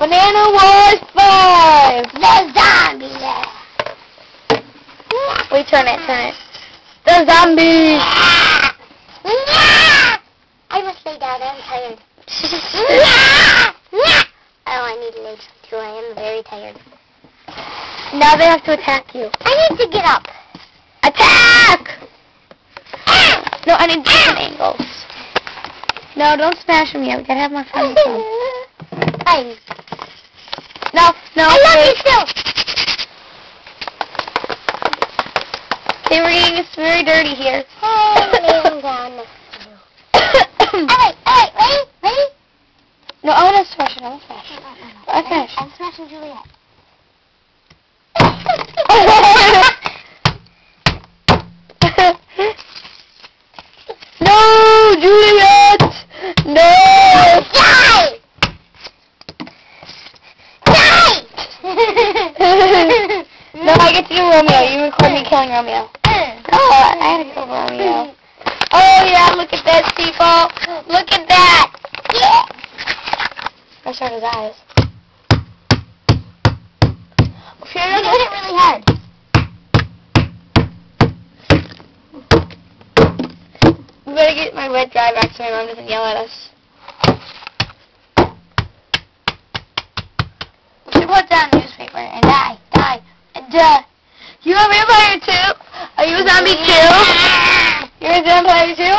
Banana Wars 5! The zombie there. Wait, turn it. The zombie! I must lay down, I'm tired. Oh, I need to lay down too, I am very tired. Now they have to attack you. I need to get up. Attack! No, I need different angles. No, don't smash them yet. We gotta have my fun. Hi. No, I love wait. you still. Okay, it's very dirty here. Hey, laying down next to you. Alright, ready? No, I wanna smash it. No. Okay. I'm smashing Juliet. No, Juliet! No! Die! No, I get to do Romeo. You record me killing Romeo. Oh, I had to kill Romeo. Oh yeah, look at that, people. Look at that. Yeah. I shot his eyes. You're doing it really hard. We better get my red dye back so my mom doesn't yell at us. We should put down a newspaper and die. You a vampire too? Are you a zombie too? You're a vampire too?